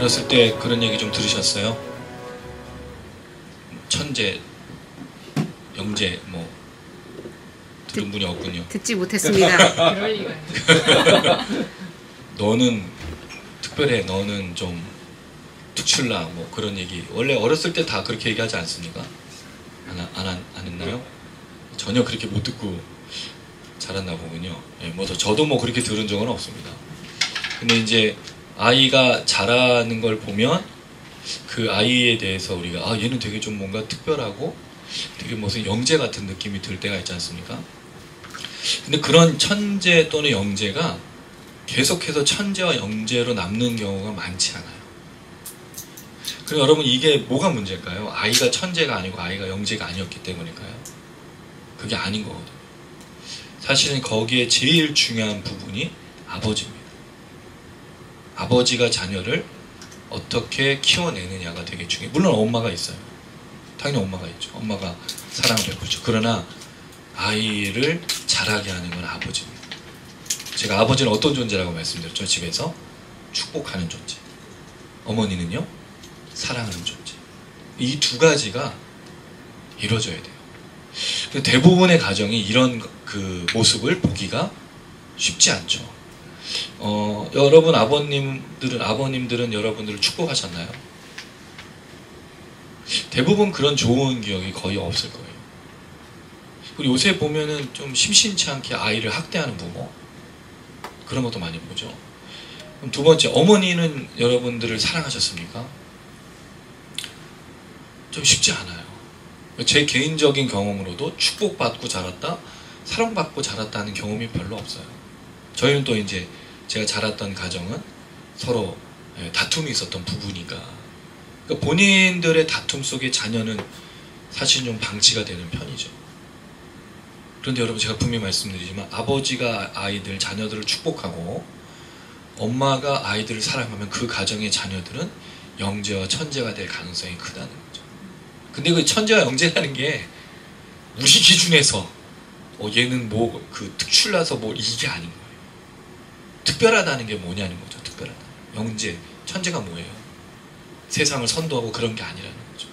어렸을 때 그런 얘기 좀 들으셨어요? 천재, 영재 뭐 들은 분이 없군요. 듣지 못했습니다. 그럴 리가 있네. 너는 특별해, 너는 좀 특출나 뭐 그런 얘기 원래 어렸을 때 다 그렇게 얘기하지 않습니까? 안 했나요? 전혀 그렇게 못 듣고 자랐나 보군요. 예, 뭐 저도 뭐 그렇게 들은 적은 없습니다. 근데 이제 아이가 자라는 걸 보면 그 아이에 대해서 우리가 아 얘는 되게 좀 뭔가 특별하고 되게 무슨 영재 같은 느낌이 들 때가 있지 않습니까? 근데 그런 천재 또는 영재가 계속해서 천재와 영재로 남는 경우가 많지 않아요. 그리고 여러분 이게 뭐가 문제일까요? 아이가 천재가 아니고 아이가 영재가 아니었기 때문일까요? 그게 아닌 거거든요. 사실은 거기에 제일 중요한 부분이 아버지입니다. 아버지가 자녀를 어떻게 키워내느냐가 되게 중요해요. 물론 엄마가 있어요. 당연히 엄마가 있죠. 엄마가 사랑을 베풀죠. 그러나 아이를 자라게 하는 건 아버지입니다. 제가 아버지는 어떤 존재라고 말씀드렸죠? 집에서 축복하는 존재. 어머니는요? 사랑하는 존재. 이 두 가지가 이루어져야 돼요. 대부분의 가정이 이런 그 모습을 보기가 쉽지 않죠. 여러분 아버님들은 여러분들을 축복하셨나요? 대부분 그런 좋은 기억이 거의 없을 거예요. 그리고 요새 보면은 좀 심심치 않게 아이를 학대하는 부모 그런 것도 많이 보죠. 그럼 두 번째, 어머니는 여러분들을 사랑하셨습니까? 좀 쉽지 않아요. 제 개인적인 경험으로도 축복받고 자랐다, 사랑받고 자랐다는 경험이 별로 없어요. 저희는 또 이제 제가 자랐던 가정은 서로 다툼이 있었던 부부니까 그러니까 본인들의 다툼 속에 자녀는 사실 좀 방치가 되는 편이죠. 그런데 여러분 제가 분명히 말씀드리지만 아버지가 아이들, 자녀들을 축복하고 엄마가 아이들을 사랑하면 그 가정의 자녀들은 영재와 천재가 될 가능성이 크다는 거죠. 근데 그 천재와 영재라는 게 우리 기준에서 얘는 뭐 그 특출나서 뭐 이게 아닌 거예요. 특별하다는 게 뭐냐는 거죠. 특별하다. 영재, 천재가 뭐예요? 세상을 선도하고 그런 게 아니라는 거죠.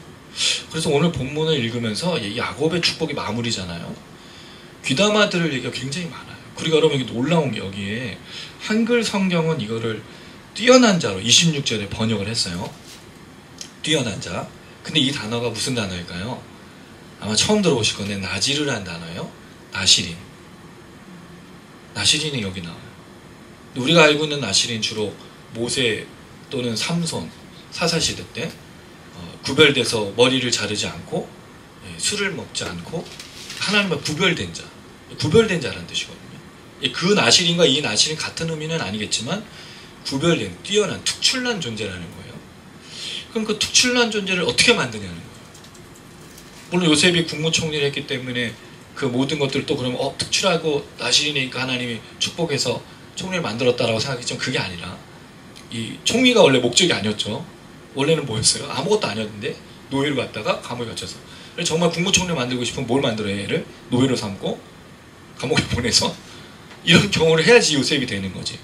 그래서 오늘 본문을 읽으면서 야곱의 축복이 마무리잖아요. 귀담아 들을 얘기가 굉장히 많아요. 그리고 여러분 여기 놀라운 게 여기에 한글 성경은 이거를 뛰어난 자로 26절에 번역을 했어요. 뛰어난 자. 근데 이 단어가 무슨 단어일까요? 아마 처음 들어보실 건데 나지르란 단어예요. 나시린. 나시린이 여기 나와요. 우리가 알고 있는 나시린 주로 모세 또는 삼손, 사사시대 때 구별돼서 머리를 자르지 않고 술을 먹지 않고 하나님과 구별된 자, 구별된 자라는 뜻이거든요. 그 나시린과 이 나시린 같은 의미는 아니겠지만 구별된, 뛰어난, 특출난 존재라는 거예요. 그럼 그 특출난 존재를 어떻게 만드냐는 거예요. 물론 요셉이 국무총리를 했기 때문에 그 모든 것들을 또 그러면 특출하고 나시린이니까 하나님이 축복해서 총리를 만들었다라고 생각했지만 그게 아니라 이 총리가 원래 목적이 아니었죠. 원래는 뭐였어요? 아무것도 아니었는데 노예로 갔다가 감옥에 갇혀서 정말 국무총리를 만들고 싶으면 뭘 만들어야 얘를? 노예로 삼고 감옥에 보내서 이런 경우를 해야지 요셉이 되는 거지.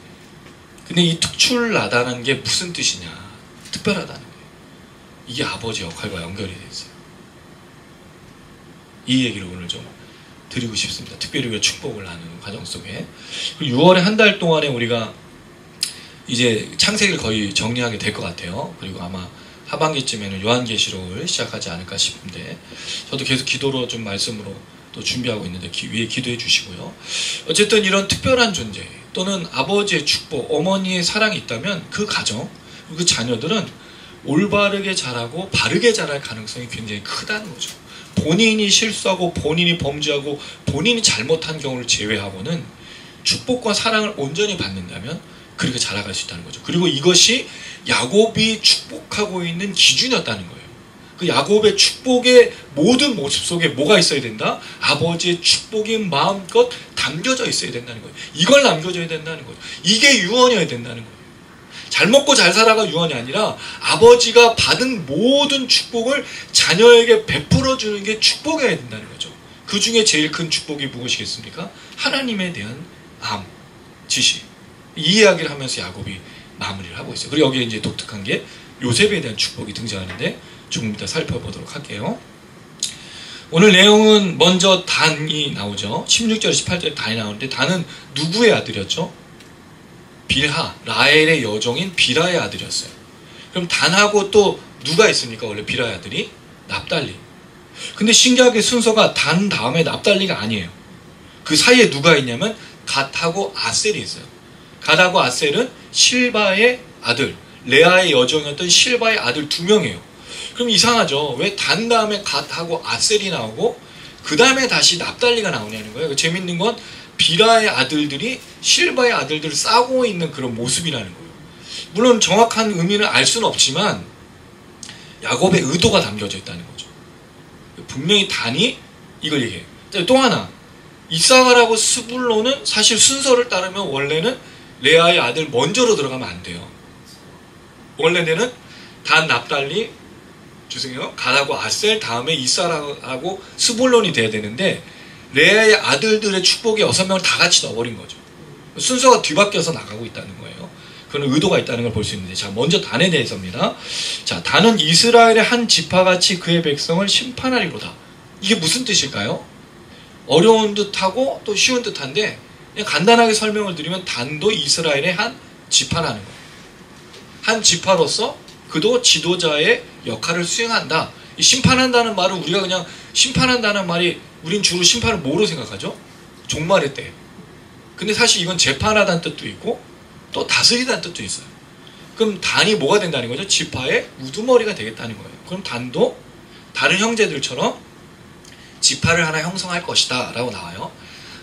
근데 이 특출나다는 게 무슨 뜻이냐? 특별하다는 거예요. 이게 아버지 역할과 연결이 되어 있어요. 이 얘기를 오늘 좀 드리고 싶습니다. 특별히 우리가 축복을 나누는 과정 속에. 6월에 한 달 동안에 우리가 이제 창세기를 거의 정리하게 될 것 같아요. 그리고 아마 하반기쯤에는 요한계시록을 시작하지 않을까 싶은데 저도 계속 기도로 좀 말씀으로 또 준비하고 있는데 위에 기도해 주시고요. 어쨌든 이런 특별한 존재 또는 아버지의 축복, 어머니의 사랑이 있다면 그 가정, 그 자녀들은 올바르게 자라고 바르게 자랄 가능성이 굉장히 크다는 거죠. 본인이 실수하고 본인이 범죄하고 본인이 잘못한 경우를 제외하고는 축복과 사랑을 온전히 받는다면 그렇게 자라갈 수 있다는 거죠. 그리고 이것이 야곱이 축복하고 있는 기준이었다는 거예요. 그 야곱의 축복의 모든 모습 속에 뭐가 있어야 된다? 아버지의 축복이 마음껏 담겨져 있어야 된다는 거예요. 이걸 남겨줘야 된다는 거예요. 이게 유언이어야 된다는 거예요. 잘 먹고 잘 살아가 유언이 아니라 아버지가 받은 모든 축복을 자녀에게 베풀어 주는 게 축복이어야 된다는 거죠. 그 중에 제일 큰 축복이 무엇이겠습니까? 하나님에 대한 지식. 이 이야기를 하면서 야곱이 마무리를 하고 있어요. 그리고 여기에 이제 독특한 게 요셉에 대한 축복이 등장하는데 조금 이따 살펴보도록 할게요. 오늘 내용은 먼저 단이 나오죠. 16절 18절에 단이 나오는데 단은 누구의 아들이었죠? 빌하, 라헬의 여종인 빌하의 아들이었어요. 그럼 단하고 또 누가 있습니까? 원래 빌하의 아들이? 납달리. 근데 신기하게 순서가 단 다음에 납달리가 아니에요. 그 사이에 누가 있냐면 갓하고 아셀이 있어요. 갓하고 아셀은 실바의 아들, 레아의 여종이었던 실바의 아들 2명이에요. 그럼 이상하죠. 왜 단 다음에 갓하고 아셀이 나오고 그 다음에 다시 납달리가 나오냐는 거예요. 재밌는 건 빌하의 아들들이 실바의 아들들을 싸고 있는 그런 모습이라는 거예요. 물론 정확한 의미는 알 수는 없지만 야곱의 의도가 담겨져 있다는 거죠. 분명히 단이 이걸 얘기해요. 또 하나, 이사가라고 스불론은 사실 순서를 따르면 원래는 레아의 아들 먼저로 들어가면 안 돼요. 원래는 단, 납달리, 주세요. 갓하고 아셀 다음에 이사라하고 스불론이 돼야 되는데 레아의 아들들의 축복에 6명을 다 같이 넣어버린 거죠. 순서가 뒤바뀌어서 나가고 있다는 거예요. 그런 의도가 있다는 걸 볼 수 있는데, 자, 먼저 단에 대해서입니다. 자, 단은 이스라엘의 한 지파같이 그의 백성을 심판하리로다. 이게 무슨 뜻일까요? 어려운 듯하고 또 쉬운 듯한데 그냥 간단하게 설명을 드리면 단도 이스라엘의 한 지파라는 거예요. 한 지파로서 그도 지도자의 역할을 수행한다. 이 심판한다는 말은 우리가 그냥 심판한다는 말이 우린 주로 심판을 뭐로 생각하죠? 종말의 때. 근데 사실 이건 재판하다는 뜻도 있고 또 다스리다는 뜻도 있어요. 그럼 단이 뭐가 된다는 거죠? 지파의 우두머리가 되겠다는 거예요. 그럼 단도 다른 형제들처럼 지파를 하나 형성할 것이다 라고 나와요.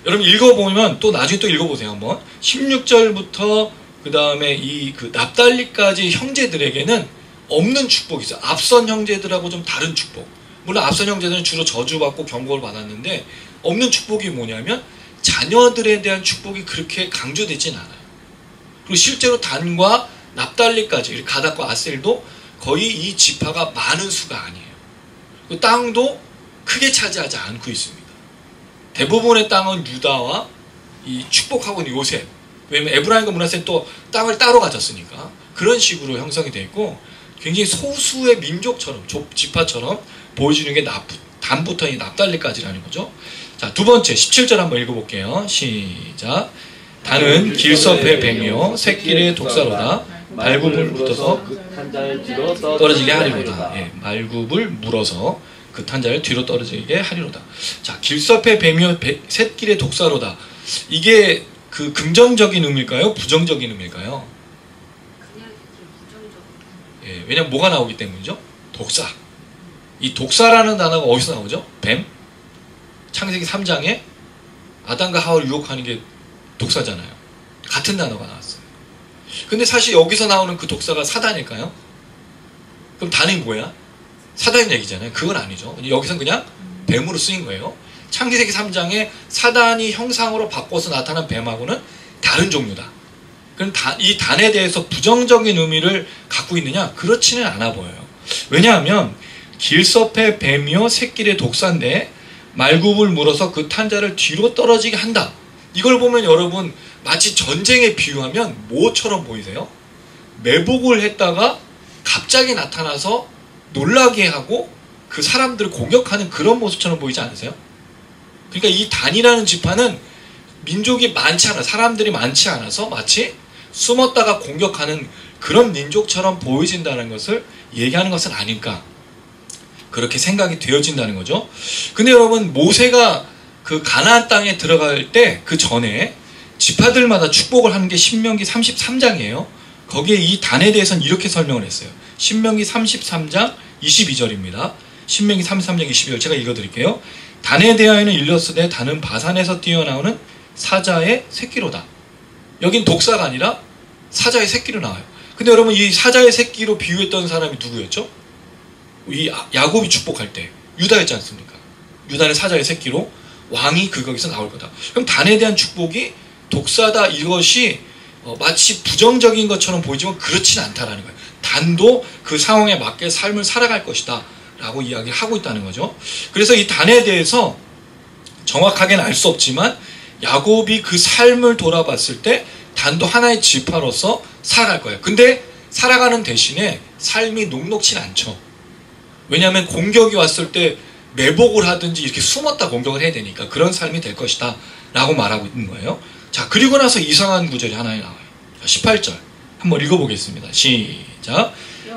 여러분 읽어보면 또 나중에 또 읽어보세요. 한번 16절부터 그 다음에 그 납달리까지 형제들에게는 없는 축복이 있어요. 앞선 형제들하고 좀 다른 축복. 물론 앞선 형제들은 주로 저주받고 경고를 받았는데 없는 축복이 뭐냐면 자녀들에 대한 축복이 그렇게 강조되진 않아요. 그리고 실제로 단과 납달리까지 가닥과 아셀도 거의 이 지파가 많은 수가 아니에요. 그 땅도 크게 차지하지 않고 있습니다. 대부분의 땅은 유다와 이 축복하고 있는 요셉. 왜냐면 에브라임과 므낫세는 또 땅을 따로 가졌으니까 그런 식으로 형성이 되어 있고 굉장히 소수의 민족처럼 지파처럼 보여주는 게 단부터 이 납달리까지라는 거죠. 자, 두 번째 17절 한번 읽어볼게요. 시작. 단은 길섭의 뱀이요 새끼의 독사로다. 말굽을 물어서 그 탄자를 뒤로 떨어지게 하리로다. 예, 말굽을 물어서 그 탄자를 뒤로 떨어지게 하리로다. 자, 길섭의 뱀이요 샛길의 독사로다. 이게 그 긍정적인 의미일까요? 부정적인 의미일까요? 예, 왜냐면 뭐가 나오기 때문이죠? 독사. 이 독사라는 단어가 어디서 나오죠? 뱀? 창세기 3장에 아담과 하와를 유혹하는 게 독사잖아요. 같은 단어가 나왔어요. 근데 사실 여기서 나오는 그 독사가 사단일까요? 그럼 단이 뭐야? 사단 얘기잖아요. 그건 아니죠. 여기서는 그냥 뱀으로 쓰인 거예요. 창세기 3장에 사단이 형상으로 바꿔서 나타난 뱀하고는 다른 종류다. 그럼 이 단에 대해서 부정적인 의미를 갖고 있느냐? 그렇지는 않아 보여요. 왜냐하면 길섭의 뱀이요 새끼의 독사인데 말굽을 물어서 그 탄자를 뒤로 떨어지게 한다. 이걸 보면 여러분 마치 전쟁에 비유하면 뭐처럼 보이세요? 매복을 했다가 갑자기 나타나서 놀라게 하고 그 사람들을 공격하는 그런 모습처럼 보이지 않으세요? 그러니까 이 단이라는 지파는 민족이 많지 않아, 사람들이 많지 않아서 마치 숨었다가 공격하는 그런 민족처럼 보여진다는 것을 얘기하는 것은 아닐까. 그렇게 생각이 되어진다는 거죠. 근데 여러분 모세가 그 가나안 땅에 들어갈 때 그 전에 지파들마다 축복을 하는 게 신명기 33장이에요. 거기에 이 단에 대해서는 이렇게 설명을 했어요. 신명기 33장 22절입니다. 신명기 33장 22절 제가 읽어드릴게요. 단에 대하여는 일렀으되 단은 바산에서 뛰어나오는 사자의 새끼로다. 여긴 독사가 아니라 사자의 새끼로 나와요. 근데 여러분 이 사자의 새끼로 비유했던 사람이 누구였죠? 이 야곱이 축복할 때 유다였지 않습니까? 유다는 사자의 새끼로 왕이 거기서 나올 거다. 그럼 단에 대한 축복이 독사다 이것이 마치 부정적인 것처럼 보이지만 그렇지는 않다라는 거예요. 단도 그 상황에 맞게 삶을 살아갈 것이다 라고 이야기를 하고 있다는 거죠. 그래서 이 단에 대해서 정확하게는 알 수 없지만 야곱이 그 삶을 돌아봤을 때 단도 하나의 지파로서 살아갈 거예요. 근데 살아가는 대신에 삶이 녹록진 않죠. 왜냐하면 공격이 왔을 때 매복을 하든지 이렇게 숨었다 공격을 해야 되니까 그런 삶이 될 것이다 라고 말하고 있는 거예요. 자, 그리고 나서 이상한 구절이 하나 나와요. 18절 한번 읽어보겠습니다. 시작.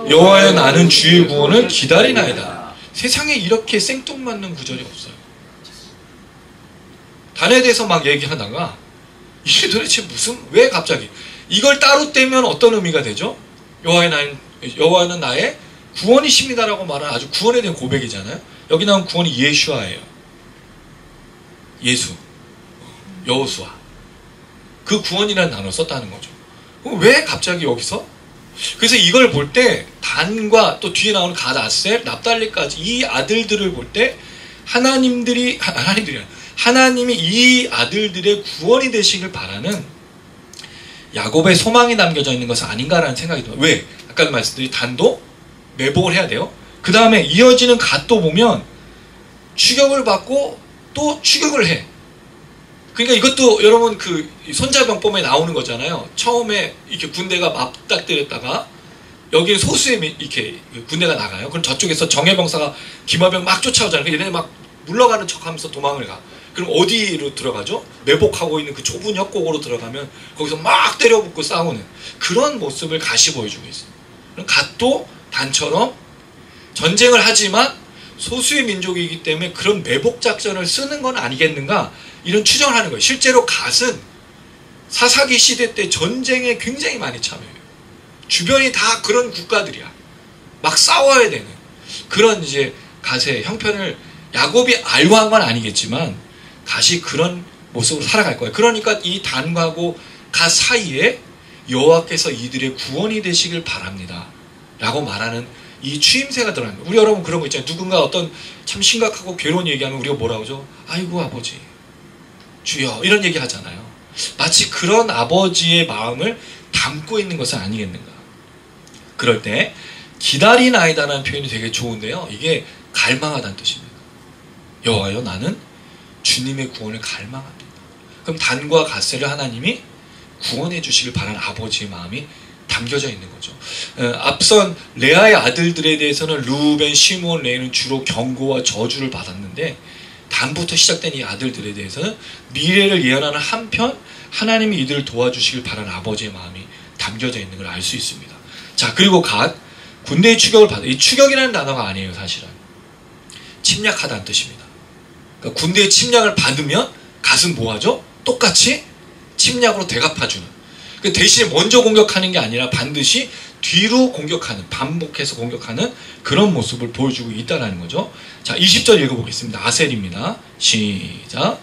여호와여 나는 주의 구원을 기다리나이다. 세상에 이렇게 생뚱맞는 구절이 없어요. 단에 대해서 막 얘기하다가 이게 도대체 왜 갑자기 이걸 따로 떼면 어떤 의미가 되죠? 여호와는 나의 구원이십니다라고 말하는 아주 구원에 대한 고백이잖아요. 여기 나온 구원이 예슈아예요. 예수, 여호수아. 그 구원이라는 단어를 썼다는 거죠. 왜 갑자기 여기서? 그래서 이걸 볼 때 단과 또 뒤에 나오는 갓, 아셀, 납달리까지 이 아들들을 볼 때 하나님이 이 아들들의 구원이 되시길 바라는 야곱의 소망이 담겨져 있는 것은 아닌가라는 생각이 들어요. 왜? 아까도 말씀드린 단도 매복을 해야 돼요. 그 다음에 이어지는 갓도 보면 추격을 받고 또 추격을 해. 그러니까 이것도 여러분 그 손자병법에 나오는 거잖아요. 처음에 이렇게 군대가 맞닥뜨렸다가 여기는 소수의 이렇게 군대가 나가요. 그럼 저쪽에서 정예병사가 기마병 막 쫓아오잖아요. 얘네 막 물러가는 척하면서 도망을 가. 그럼 어디로 들어가죠? 매복하고 있는 그 좁은 협곡으로 들어가면 거기서 막 때려붙고 싸우는 그런 모습을 갓이 보여주고 있어요. 그럼 갓도 단처럼 전쟁을 하지만 소수의 민족이기 때문에 그런 매복 작전을 쓰는 건 아니겠는가 이런 추정을 하는 거예요. 실제로 갓은 사사기 시대 때 전쟁에 굉장히 많이 참여해요. 주변이 다 그런 국가들이야. 막 싸워야 되는 그런 이제 갓의 형편을 야곱이 알고 한 건 아니겠지만 갓이 그런 모습으로 살아갈 거예요. 그러니까 이 단과고 갓 사이에 여호와께서 이들의 구원이 되시길 바랍니다 라고 말하는 이 추임새가 들어가는 거예요. 우리 여러분 그런 거 있잖아요. 누군가 어떤 참 심각하고 괴로운 얘기하면 우리가 뭐라고 하죠? 아이고 아버지 주여 이런 얘기 하잖아요. 마치 그런 아버지의 마음을 담고 있는 것은 아니겠는가. 그럴 때 기다리나이다라는 표현이 되게 좋은데요. 이게 갈망하다는 뜻입니다. 여호와여 나는 주님의 구원을 갈망합니다. 그럼 단과 갓세를 하나님이 구원해 주시길 바라는 아버지의 마음이 담겨져 있는 거죠. 앞선 레아의 아들들에 대해서는 루벤, 시므온, 레위는 주로 경고와 저주를 받았는데 단부터 시작된 이 아들들에 대해서는 미래를 예언하는 한편 하나님이 이들을 도와주시길 바라는 아버지의 마음이 담겨져 있는 걸 알 수 있습니다. 자, 그리고 갓 군대의 추격을 받아. 이 추격이라는 단어가 아니에요. 사실은 침략하다는 뜻입니다. 그러니까 군대의 침략을 받으면 갓은 뭐하죠? 똑같이 침략으로 대갚아주는. 그 대신에 먼저 공격하는 게 아니라 반드시 뒤로 공격하는, 반복해서 공격하는 그런 모습을 보여주고 있다는 거죠. 자, 20절 읽어보겠습니다. 아셀입니다. 시작.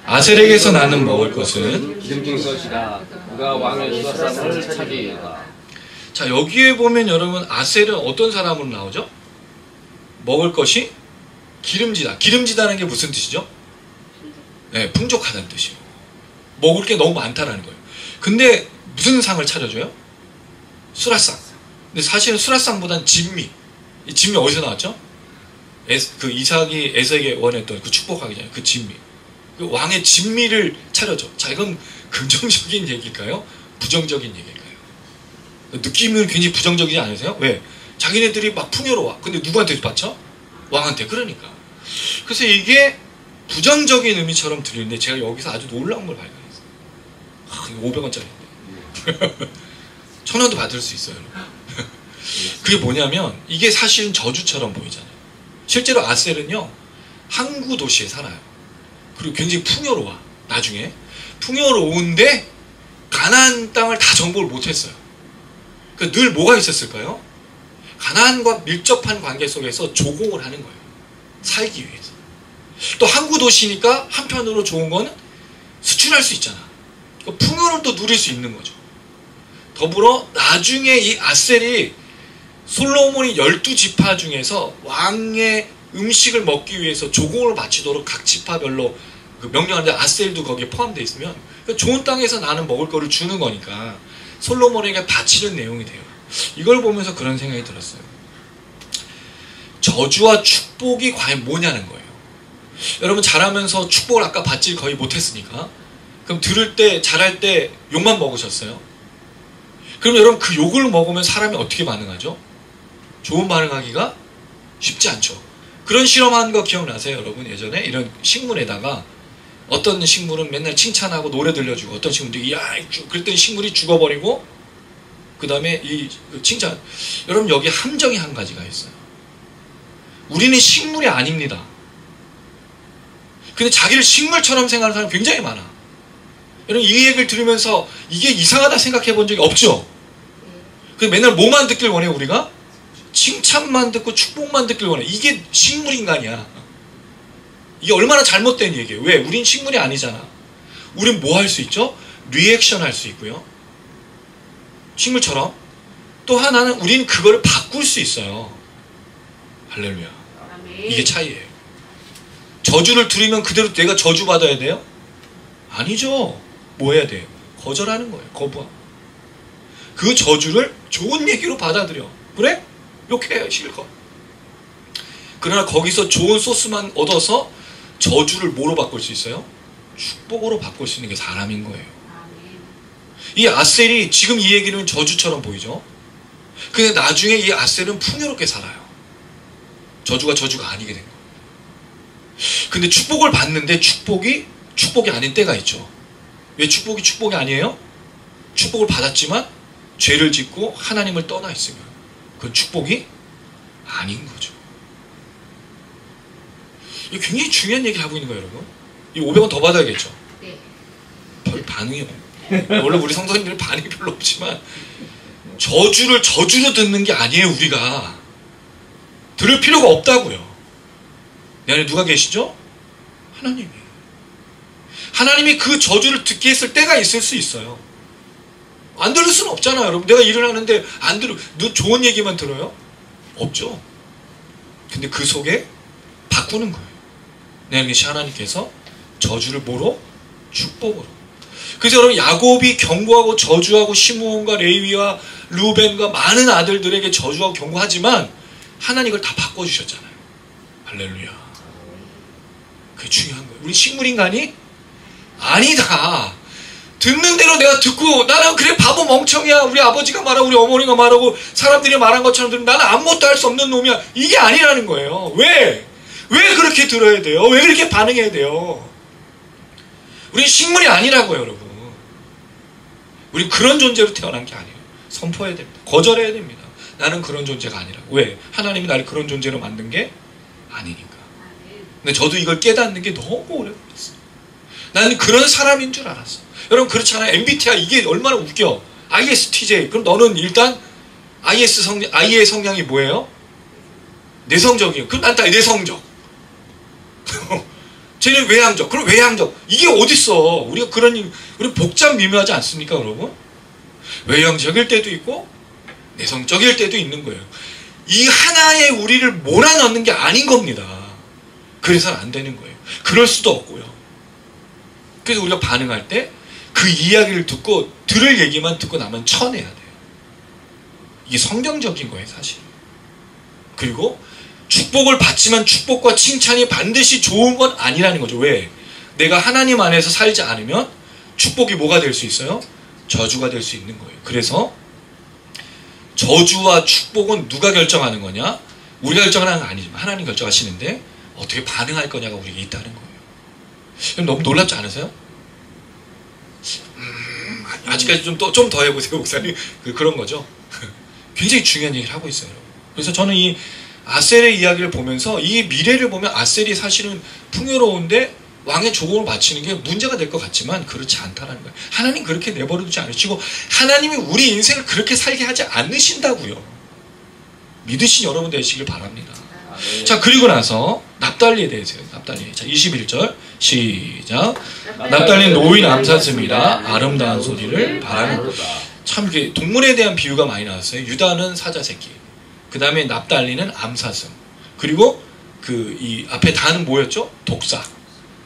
아셀에게서 나는 먹을 것은 기름진 것이다. 그가 왕의 수사상을 차지하다. 자, 여기에 보면 여러분 아셀은 어떤 사람으로 나오죠? 먹을 것이 기름지다. 기름지다는 게 무슨 뜻이죠? 네, 풍족하다는 뜻이에요. 먹을 게 너무 많다라는 거예요. 근데 무슨 상을 차려줘요? 수라상. 근데 사실은 수라상보다는 진미. 이 진미 어디서 나왔죠? 그 이삭이 에서에게 원했던 그 축복하기잖아요. 그 진미. 그 왕의 진미를 차려줘. 자, 이건 긍정적인 얘기일까요? 부정적인 얘기일까요? 느낌은 굉장히 부정적이지 않으세요? 왜? 자기네들이 막 풍요로워. 근데 누구한테 받쳐? 왕한테. 그러니까. 그래서 이게 부정적인 의미처럼 들리는데 제가 여기서 아주 놀라운 걸 발견했어요. 이거 500원짜리인데. 1000원도 받을 수 있어요. 그게 뭐냐면 이게 사실은 저주처럼 보이잖아요. 실제로 아셀은요. 항구 도시에 살아요. 그리고 굉장히 풍요로워. 나중에. 풍요로운데 가나안 땅을 다 정복을 못했어요. 그러니까 늘 뭐가 있었을까요? 가나안과 밀접한 관계 속에서 조공을 하는 거예요. 살기 위해서. 또 항구 도시니까 한편으로 좋은 거는 수출할 수 있잖아. 그러니까 풍요를 또 누릴 수 있는 거죠. 더불어 나중에 이 아셀이 솔로몬이 12지파 중에서 왕의 음식을 먹기 위해서 조공을 바치도록 각 지파별로 그 명령하는데 아셀도 거기에 포함되어 있으면 그러니까 좋은 땅에서 나는 먹을 거를 주는 거니까 솔로몬에게 바치는 내용이 돼요. 이걸 보면서 그런 생각이 들었어요. 저주와 축복이 과연 뭐냐는 거예요. 여러분 자라면서 축복을 아까 받지 거의 못했으니까 그럼 들을 때 자랄 때 욕만 먹으셨어요? 그럼 여러분 그 욕을 먹으면 사람이 어떻게 반응하죠? 좋은 반응하기가 쉽지 않죠. 그런 실험한 거 기억나세요, 여러분? 예전에 이런 식물에다가 어떤 식물은 맨날 칭찬하고 노래 들려주고 어떤 식물들이 야, 그랬더니 식물이 죽어버리고 그 다음에 이 칭찬. 여러분 여기 함정이 한 가지가 있어요. 우리는 식물이 아닙니다. 근데 자기를 식물처럼 생각하는 사람이 굉장히 많아. 여러분 이 얘기를 들으면서 이게 이상하다 생각해 본 적이 없죠? 그래서 맨날 뭐만 듣길 원해요, 우리가? 칭찬만 듣고 축복만 듣길 원해. 이게 식물인간이야. 이게 얼마나 잘못된 얘기예요. 왜? 우린 식물이 아니잖아. 우린 뭐 할 수 있죠? 리액션 할 수 있고요. 식물처럼. 또 하나는 우린 그거를 바꿀 수 있어요. 할렐루야. 이게 차이예요. 저주를 들으면 그대로 내가 저주받아야 돼요? 아니죠. 뭐 해야 돼요? 거절하는 거예요. 거부함. 그 저주를 좋은 얘기로 받아들여. 그래? 욕해 실컷. 그러나 거기서 좋은 소스만 얻어서 저주를 뭐로 바꿀 수 있어요? 축복으로 바꿀 수 있는 게 사람인 거예요. 이 아셀이 지금 이 얘기는 저주처럼 보이죠? 근데 나중에 이 아셀은 풍요롭게 살아요. 저주가 아니게 된 거예요. 근데 축복을 받는데 축복이 아닌 때가 있죠. 왜 축복이 아니에요? 축복을 받았지만 죄를 짓고 하나님을 떠나 있으면 그건 축복이 아닌 거죠. 이게 굉장히 중요한 얘기를 하고 있는 거예요, 여러분. 이 500원 더 받아야겠죠? 네. 별 반응이 없어요. 원래 우리 성도님들은 반응이 별로 없지만 저주로 듣는 게 아니에요, 우리가. 들을 필요가 없다고요. 내 안에 누가 계시죠? 하나님이. 하나님이 그 저주를 듣게 했을 때가 있을 수 있어요. 안 들을 수는 없잖아요, 여러분. 내가 일을 하는데 안 들어, 좋은 얘기만 들어요? 없죠. 근데 그 속에 바꾸는 거예요. 내 안에 계신 하나님께서 저주를 뭐로? 축복으로. 그래서 여러분 야곱이 경고하고 저주하고 시므온과 레위와 루벤과 많은 아들들에게 저주하고 경고하지만 하나님 이걸 다 바꿔주셨잖아요. 할렐루야. 그게 중요한 거예요. 우리 식물인간이? 아니다. 듣는 대로 내가 듣고 나는 그래 바보 멍청이야. 우리 아버지가 말하고 우리 어머니가 말하고 사람들이 말한 것처럼 들으면 나는 아무것도 할 수 없는 놈이야. 이게 아니라는 거예요. 왜? 왜 그렇게 들어야 돼요? 왜 그렇게 반응해야 돼요? 우린 식물이 아니라고요, 여러분. 우린 그런 존재로 태어난 게 아니에요. 선포해야 됩니다. 거절해야 됩니다. 나는 그런 존재가 아니라고. 왜? 하나님이 나를 그런 존재로 만든 게 아니니까. 근데 저도 이걸 깨닫는 게 너무 오래 걸렸어요. 나는 그런 사람인 줄 알았어. 여러분 그렇잖아요. MBTI 이게 얼마나 웃겨. ISTJ. 그럼 너는 일단 I의 성향이 뭐예요? 내성적이에요. 그럼 난 다 내성적. 쟤는 외향적. 그럼 외향적. 이게 어딨어. 우리가 우리 복잡 미묘하지 않습니까, 여러분? 외향적일 때도 있고 내성적일 때도 있는 거예요. 이 하나의 우리를 몰아넣는 게 아닌 겁니다. 그래서는 안 되는 거예요. 그럴 수도 없고요. 그래서 우리가 반응할 때 그 이야기를 듣고 들을 얘기만 듣고 나면 쳐내야 돼요. 이게 성경적인 거예요, 사실. 그리고 축복을 받지만 축복과 칭찬이 반드시 좋은 건 아니라는 거죠. 왜? 내가 하나님 안에서 살지 않으면 축복이 뭐가 될 수 있어요? 저주가 될 수 있는 거예요. 그래서 저주와 축복은 누가 결정하는 거냐? 우리가 결정하는 건 아니지만 하나님 결정하시는데 어떻게 반응할 거냐가 우리에게 있다는 거예요. 너무 놀랍지 않으세요? 아직까지 좀 더 해보세요, 목사님. 그런 거죠. 굉장히 중요한 얘기를 하고 있어요. 그래서 저는 이 아셀의 이야기를 보면서 이 미래를 보면 아셀이 사실은 풍요로운데 왕의 조공을 바치는 게 문제가 될 것 같지만 그렇지 않다는 거예요. 하나님 그렇게 내버려두지 않으시고 하나님이 우리 인생을 그렇게 살게 하지 않으신다고요. 믿으신 여러분 되시길 바랍니다. 자, 그리고 나서 납달리에 대해서요. 납달리. 자, 21절 시작. 납달리는 노인 암사슴이라 아름다운 소리를 바라는. 참 이게 동물에 대한 비유가 많이 나왔어요. 유다는 사자 새끼. 그 다음에 납달리는 암사슴. 그리고 이 앞에 다는 뭐였죠? 독사.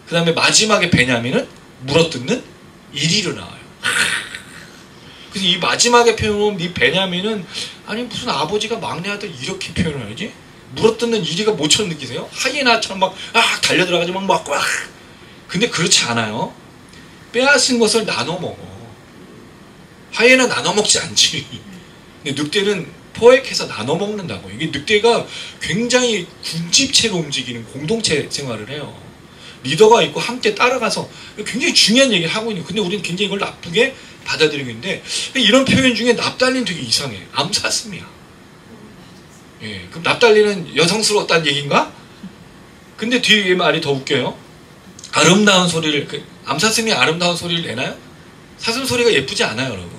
그 다음에 마지막에 베냐민은 물어뜯는 이리로 나와요. 그래서 이 마지막에 표현은 이 베냐민은 아니 무슨 아버지가 막내 아들 이렇게 표현을 하지? 물어뜯는 이리가 뭐처럼 느끼세요? 하이에나처럼 막 달려들어가지고 막 근데 그렇지 않아요. 빼앗은 것을 나눠 먹어. 하이에나 나눠 먹지 않지. 근데 늑대는 포획해서 나눠 먹는다고. 이게 늑대가 굉장히 군집체로 움직이는 공동체 생활을 해요. 리더가 있고 함께 따라가서 굉장히 중요한 얘기를 하고 있는. 근데 우리는 굉장히 이걸 나쁘게 받아들이고 있는데 이런 표현 중에 납달리는 되게 이상해. 암사슴이야. 예, 그럼 납달리는 여성스러웠다는 얘기인가? 근데 뒤에 말이 더 웃겨요. 아름다운 소리를 암사슴이 아름다운 소리를 내나요? 사슴 소리가 예쁘지 않아요, 여러분.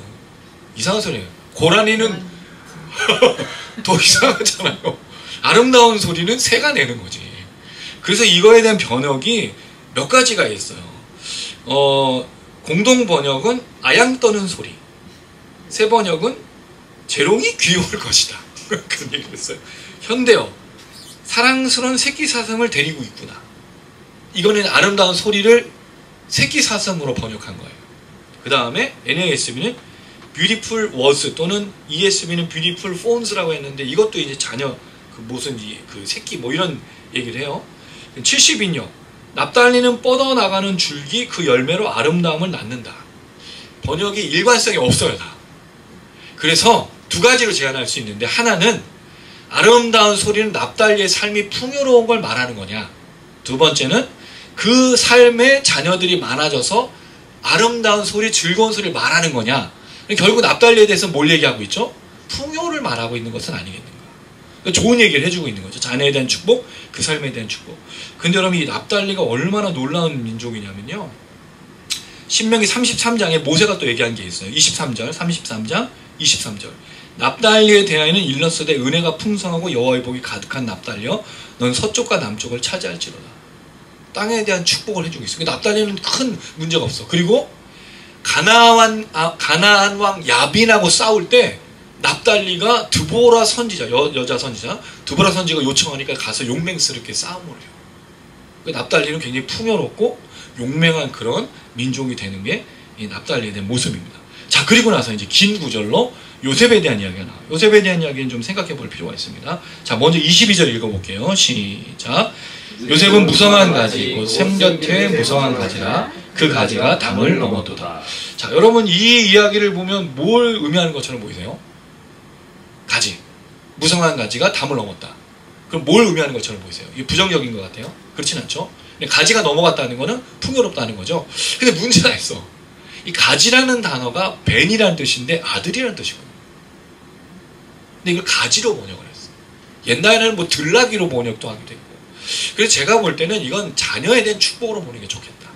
이상한 소리예요. 고라니는 더 이상하잖아요. 아름다운 소리는 새가 내는 거지. 그래서 이거에 대한 번역이 몇 가지가 있어요. 공동 번역은 아양 떠는 소리. 새 번역은 재롱이 귀여울 것이다. 그런 얘기를 했어요. 현대어 사랑스러운 새끼 사슴을 데리고 있구나. 이거는 아름다운 소리를 새끼 사슴으로 번역한 거예요. 그 다음에 NASB는 beautiful words 또는 ESB는 beautiful phones라고 했는데 이것도 이제 자녀 무슨 그 새끼 뭐 이런 얘기를 해요. 70인역 납달리는 뻗어나가는 줄기 그 열매로 아름다움을 낳는다. 번역이 일관성이 없어요 다. 그래서 두 가지로 제안할 수 있는데 하나는 아름다운 소리는 납달리의 삶이 풍요로운 걸 말하는 거냐. 두 번째는 그 삶에 자녀들이 많아져서 아름다운 소리, 즐거운 소리를 말하는 거냐. 결국 납달리에 대해서 뭘 얘기하고 있죠? 풍요를 말하고 있는 것은 아니겠는가. 좋은 얘기를 해주고 있는 거죠. 자녀에 대한 축복, 그 삶에 대한 축복. 근데 여러분 이 납달리가 얼마나 놀라운 민족이냐면요. 신명기 33장에 모세가 또 얘기한 게 있어요. 23절, 33장, 23절. 납달리에 대하여는 일러스되 은혜가 풍성하고 여호와의 복이 가득한 납달리여 넌 서쪽과 남쪽을 차지할지로다. 땅에 대한 축복을 해주고 있어요. 납달리는 큰 문제가 없어. 그리고 가나안 왕 야빈하고 싸울 때 납달리가 드보라 선지자, 여자 선지자, 드보라 선지가 요청하니까 가서 용맹스럽게 싸움을 해요. 납달리는 굉장히 풍요롭고 용맹한 그런 민족이 되는 게 이 납달리에 대한 모습입니다. 자, 그리고 나서 이제 긴 구절로 요셉에 대한 이야기가 나와요. 요셉에 대한 이야기는 좀 생각해 볼 필요가 있습니다. 자, 먼저 22절 읽어볼게요. 시작. 요셉은 무성한 가지, 곧 샘 곁에 무성한 가지라 그 가지가 담을 넘어도다. 자, 여러분 이 이야기를 보면 뭘 의미하는 것처럼 보이세요? 가지. 무성한 가지가 담을 넘었다. 그럼 뭘 의미하는 것처럼 보이세요? 이게 부정적인 것 같아요? 그렇진 않죠? 가지가 넘어갔다는 거는 풍요롭다는 거죠. 근데 문제가 있어. 이 가지라는 단어가 벤이라는 뜻인데 아들이라는 뜻이거든요. 근데 이걸 가지로 번역을 했어. 옛날에는 뭐 들나귀로 번역도 하기도 했고. 그래서 제가 볼 때는 이건 자녀에 대한 축복으로 보는 게 좋겠다.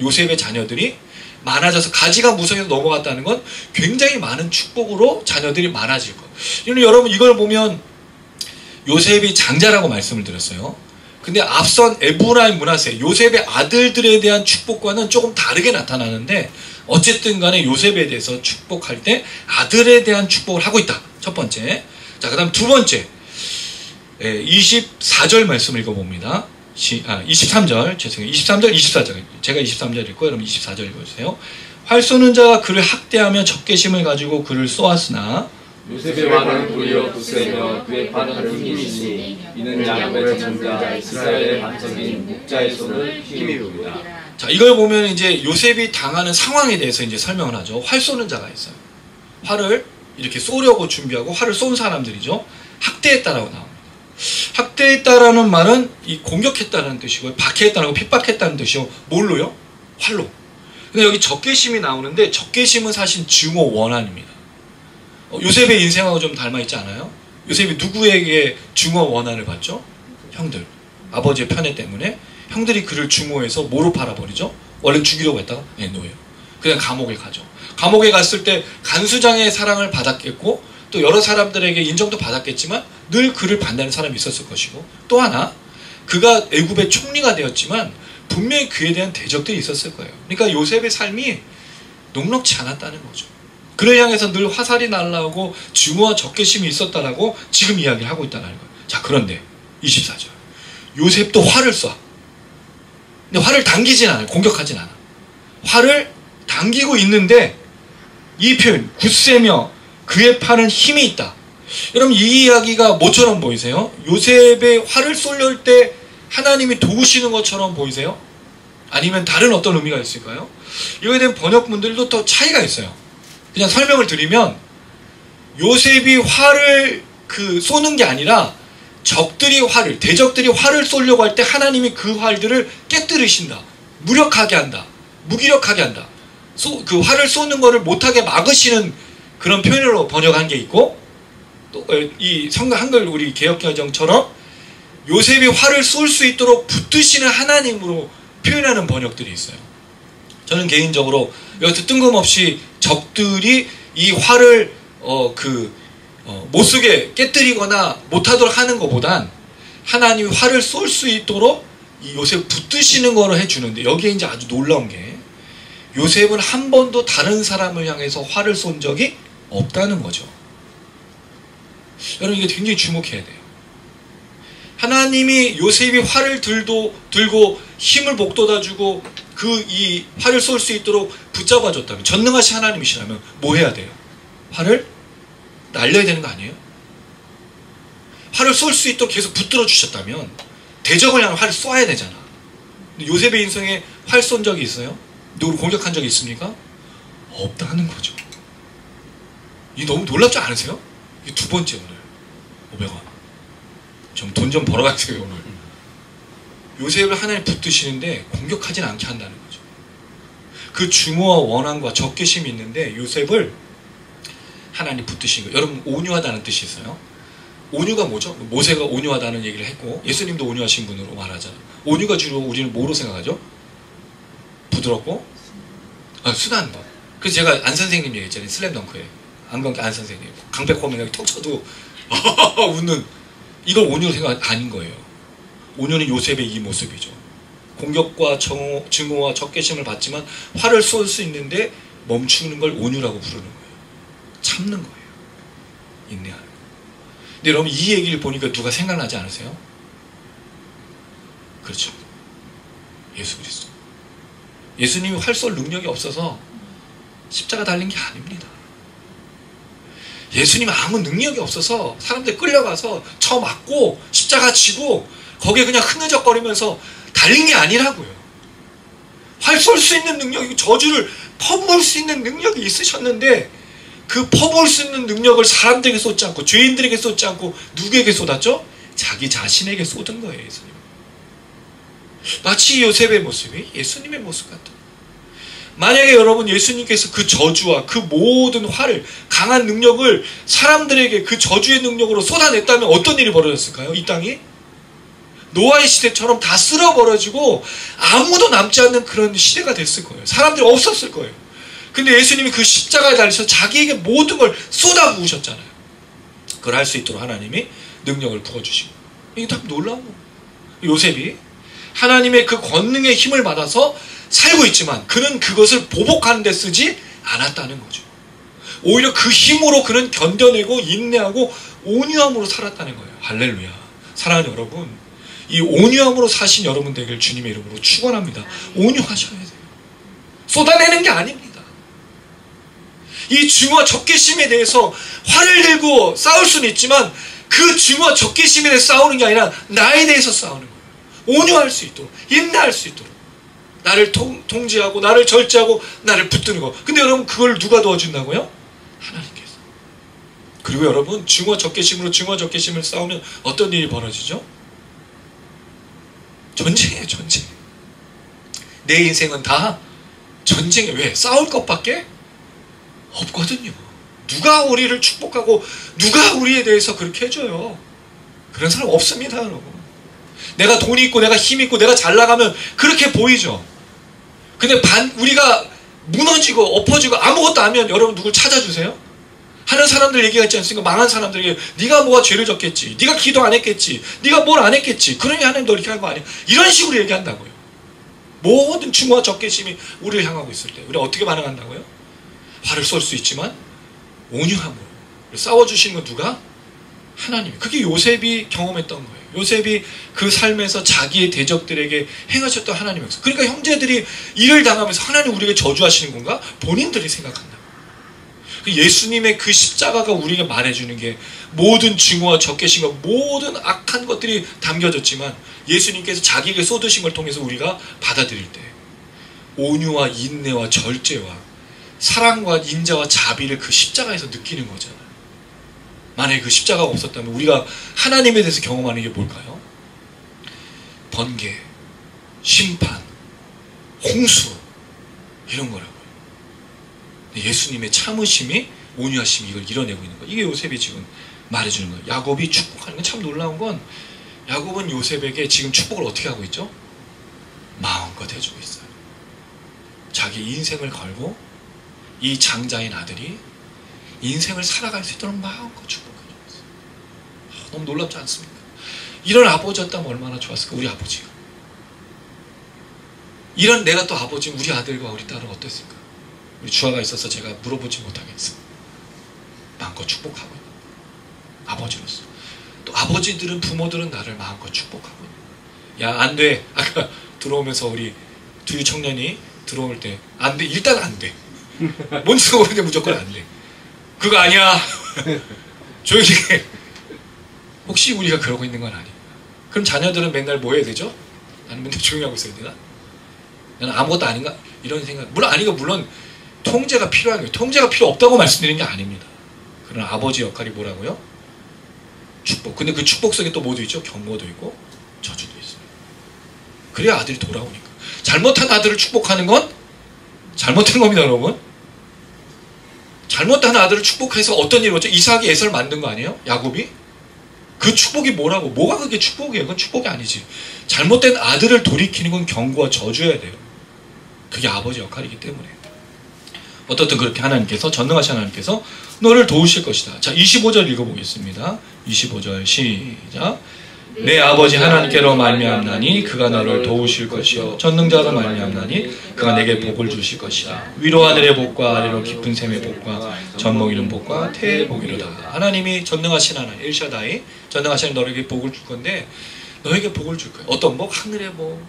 요셉의 자녀들이 많아져서 가지가 무성해서 넘어갔다는 건 굉장히 많은 축복으로 자녀들이 많아질 것. 여러분 이걸 보면 요셉이 장자라고 말씀을 드렸어요. 근데 앞선 에브라임 므낫세 요셉의 아들들에 대한 축복과는 조금 다르게 나타나는데 어쨌든 간에 요셉에 대해서 축복할 때 아들에 대한 축복을 하고 있다. 첫 번째. 자, 그 다음 두 번째. 24절 말씀 읽어봅니다. 23절, 죄송해요. 23절, 24절. 제가 23절 읽고 여러분 24절 읽어주세요. 활 쏘는 자가 그를 학대하며 적개심을 가지고 그를 쏘았으나 요셉의 왕은 도리어 굳세며 그의 팔은 힘이 있으니 이는 야곱의 전자 이스라엘의 반석인 목자의 손을 힘입니다. 자, 이걸 보면 이제 요셉이 당하는 상황에 대해서 이제 설명을 하죠. 활 쏘는 자가 있어요. 활을 이렇게 쏘려고 준비하고 활을 쏜 사람들이죠. 학대했다라고 나옵니다. 학대했다라는 말은 이 공격했다는 뜻이고요. 박해했다라고 핍박했다는 뜻이요. 뭘로요? 활로. 근데 여기 적개심이 나오는데 적개심은 사실 증오 원한입니다. 요셉의 인생하고 좀 닮아있지 않아요? 요셉이 누구에게 증오 원한을 받죠? 형들. 아버지의 편애 때문에 형들이 그를 증오해서 뭐로 팔아버리죠? 원래 죽이려고 했다가 노예요. 그냥 감옥에 가죠. 감옥에 갔을 때 간수장의 사랑을 받았겠고 또 여러 사람들에게 인정도 받았겠지만 늘 그를 반대하는 사람이 있었을 것이고 또 하나 그가 애굽의 총리가 되었지만 분명히 그에 대한 대적들이 있었을 거예요. 그러니까 요셉의 삶이 녹록지 않았다는 거죠. 그를 향해서 늘 화살이 날라오고 증오와 적개심이 있었다라고 지금 이야기를 하고 있다는 거예요. 자, 그런데 24절 요셉도 활을 쏴. 근데 활을 당기진 않아요. 공격하진 않아. 활을 당기고 있는데 이 표현 굳세며 그의 팔은 힘이 있다. 여러분 이 이야기가 뭐처럼 보이세요? 요셉의 활을 쏠릴 때 하나님이 도우시는 것처럼 보이세요? 아니면 다른 어떤 의미가 있을까요? 이거에 대한 번역문들도 또 차이가 있어요. 그냥 설명을 드리면 요셉이 화를 쏘는 게 아니라 대적들이 화를 쏘려고 할 때 하나님이 그 활들을 깨뜨리신다. 무력하게 한다. 무기력하게 한다. 그 활을 쏘는 거를 못하게 막으시는 그런 표현으로 번역한 게 있고, 또 이 한글 우리 개역개정처럼 요셉이 활을 쏠 수 있도록 붙드시는 하나님으로 표현하는 번역들이 있어요. 저는 개인적으로 여기서 뜬금없이 적들이 이 활을 못 쓰게 깨뜨리거나 못하도록 하는 것보단 하나님이 활을 쏠 수 있도록 이 요셉을 붙드시는 거로 해주는데, 여기에 이제 아주 놀라운 게 요셉은 한 번도 다른 사람을 향해서 활을 쏜 적이 없다는 거죠. 여러분, 이게 굉장히 주목해야 돼요. 하나님이 요셉이 활을 들고 힘을 북돋아주고 이 활을 쏠 수 있도록 붙잡아줬다면, 전능하신 하나님이시라면 뭐 해야 돼요? 활을 날려야 되는 거 아니에요? 활을 쏠 수 있도록 계속 붙들어 주셨다면 대적을 향해 활을 쏴야 되잖아. 근데 요셉의 인생에 활 쏜 적이 있어요? 누구를 공격한 적이 있습니까? 없다는 거죠. 이게 너무 놀랍지 않으세요? 이게 두 번째, 오늘 500원 좀 돈 좀 벌어가세요. 오늘 요셉을 하나님 붙드시는데 공격하진 않게 한다는 거죠. 그 중후와 원한과 적개심이 있는데 요셉을 하나님 붙드신 거예요. 여러분, 온유하다는 뜻이 있어요. 온유가 뭐죠? 모세가 온유하다는 얘기를 했고, 예수님도 온유하신 분으로 말하잖아요. 온유가 주로 우리는 뭐로 생각하죠? 부드럽고 순한 것. 그래서 제가 안 선생님 얘기했잖아요. 슬램덩크에 안경끼 안 선생님 강백호면 턱 쳐도 웃는, 이걸 온유로 생각 아닌 거예요. 온유는 요셉의 이 모습이죠. 공격과 증오와 적개심을 받지만 화를 쏠 수 있는데 멈추는 걸 온유라고 부르는 거예요. 참는 거예요. 인내하는 거예요. 근데 여러분, 이 얘기를 보니까 누가 생각나지 않으세요? 그렇죠. 예수 그리스도. 예수님이 활 쏠 능력이 없어서 십자가 달린 게 아닙니다. 예수님은 아무 능력이 없어서 사람들 끌려가서 쳐맞고 십자가 지고 거기에 그냥 흐느적거리면서 달린 게 아니라고요. 활 쏠 수 있는 능력이, 저주를 퍼부을 수 있는 능력이 있으셨는데 그 퍼부을 수 있는 능력을 사람들에게 쏟지 않고, 죄인들에게 쏟지 않고 누구에게 쏟았죠? 자기 자신에게 쏟은 거예요. 예수님. 마치 요셉의 모습이 예수님의 모습 같아요. 만약에 여러분, 예수님께서 그 저주와 그 모든 화를, 강한 능력을 사람들에게 그 저주의 능력으로 쏟아냈다면 어떤 일이 벌어졌을까요? 이 땅이 노아의 시대처럼 다 쓸어버려지고 아무도 남지 않는 그런 시대가 됐을 거예요. 사람들이 없었을 거예요. 근데 예수님이 그 십자가에 달리셔서 자기에게 모든 걸 쏟아부으셨잖아요. 그걸 할 수 있도록 하나님이 능력을 부어주시고, 이게 참 놀라운 거예요. 요셉이 하나님의 그 권능의 힘을 받아서 살고 있지만 그는 그것을 보복하는 데 쓰지 않았다는 거죠. 오히려 그 힘으로 그는 견뎌내고 인내하고 온유함으로 살았다는 거예요. 할렐루야. 사랑하는 여러분, 이 온유함으로 사신 여러분 되길 주님의 이름으로 축원합니다. 온유하셔야 돼요. 쏟아내는 게 아닙니다. 이 증오와 적개심에 대해서 활을 들고 싸울 수는 있지만 그 증오와 적개심에 대해서 싸우는 게 아니라 나에 대해서 싸우는 거예요. 온유할 수 있도록, 인내할 수 있도록, 나를 통제하고 나를 절제하고 나를 붙드는 거. 근데 여러분, 그걸 누가 도와준다고요? 하나님께서. 그리고 여러분, 증오와 적개심으로 증오와 적개심을 싸우면 어떤 일이 벌어지죠? 전쟁이에요. 전쟁. 내 인생은 다 전쟁이에요. 왜? 싸울 것밖에 없거든요. 누가 우리를 축복하고 누가 우리에 대해서 그렇게 해줘요? 그런 사람 없습니다, 여러분. 내가 돈이 있고 내가 힘이 있고 내가 잘 나가면 그렇게 보이죠. 근데 우리가 무너지고 엎어지고 아무것도 안 하면 여러분 누굴 찾아주세요? 하는 사람들 얘기하지 않습니까? 망한 사람들에게 네가 뭐가 죄를 졌겠지, 네가 기도 안 했겠지, 네가 뭘 안 했겠지, 그러니 하나님 너 이렇게 한 거 아니야, 이런 식으로 얘기한다고요. 모든 증오와 적개심이 우리를 향하고 있을 때 우리가 어떻게 반응한다고요? 화를 쏠 수 있지만 온유함으로 싸워주시는 건 누가? 하나님. 그게 요셉이 경험했던 거예요. 요셉이 그 삶에서 자기의 대적들에게 행하셨던 하나님의 역사. 그러니까 형제들이 일을 당하면서 하나님 우리에게 저주하시는 건가? 본인들이 생각한다. 예수님의 그 십자가가 우리에게 말해주는 게 모든 증오와 적개심과 모든 악한 것들이 담겨졌지만 예수님께서 자기에게 쏟으신 걸 통해서 우리가 받아들일 때 온유와 인내와 절제와 사랑과 인자와 자비를 그 십자가에서 느끼는 거잖아요. 만약에 그 십자가가 없었다면 우리가 하나님에 대해서 경험하는 게 뭘까요? 번개, 심판, 홍수 이런 거라고요. 예수님의 참으심이, 온유하심이 이걸 이뤄내고 있는 거예요. 이게 요셉이 지금 말해주는 거예요. 야곱이 축복하는 건 참 놀라운 건, 야곱은 요셉에게 지금 축복을 어떻게 하고 있죠? 마음껏 해주고 있어요. 자기 인생을 걸고 이 장자인 아들이 인생을 살아갈 수 있도록 마음껏 축복해주고 있어요. 너무 놀랍지 않습니까? 이런 아버지였다면 얼마나 좋았을까, 우리 아버지가. 이런 내가 또 아버지면 우리 아들과 우리 딸은 어땠을까? 우리 주아가 있어서 제가 물어보지 못하겠어. 마음껏 축복하고 있는 아버지로서. 또 아버지들은, 부모들은 나를 마음껏 축복하고 있는. 야, 안 돼. 아까 들어오면서 우리 두유 청년이 들어올 때 안 돼. 일단 안 돼. 뭔지도 모르는데 무조건 안 돼. 그거 아니야. 조용히 해. 혹시 우리가 그러고 있는 건 아닌가? 그럼 자녀들은 맨날 뭐 해야 되죠? 나는 맨날 조용히 하고 있어야 되나? 나는 아무것도 아닌가? 이런 생각. 물론 아니고, 물론 통제가 필요한 거예요. 통제가 필요 없다고 말씀드리는 게 아닙니다. 그러나 아버지 역할이 뭐라고요? 축복. 근데 그 축복 속에 또 뭐도 있죠? 경고도 있고 저주도 있어요. 그래야 아들이 돌아오니까. 잘못한 아들을 축복하는 건 잘못한 겁니다, 여러분. 잘못한 아들을 축복해서 어떤 일이 오죠? 이삭이 에서를 만든 거 아니에요? 야곱이? 그 축복이 뭐라고? 뭐가 그게 축복이에요? 그건 축복이 아니지. 잘못된 아들을 돌이키는 건 경고와 저주여야 돼요. 그게 아버지 역할이기 때문에. 어떻든 그렇게 하나님께서, 전능하신 하나님께서 너를 도우실 것이다. 자, 25절 읽어보겠습니다. 25절 시작. 내 아버지 하나님께로 말미암나니 그가 너를 도우실 것이요 전능자로 말미암나니 그가 내게 복을 주실 것이다. 위로 하늘의 복과 아래로 깊은 샘의 복과 젖먹 이는 복과 태의 복이로다. 하나님이 전능하신 하나님, 엘샤다이, 전능하신 너에게 복을 줄 건데, 너에게 복을 줄 거야. 어떤 복? 하늘의 복,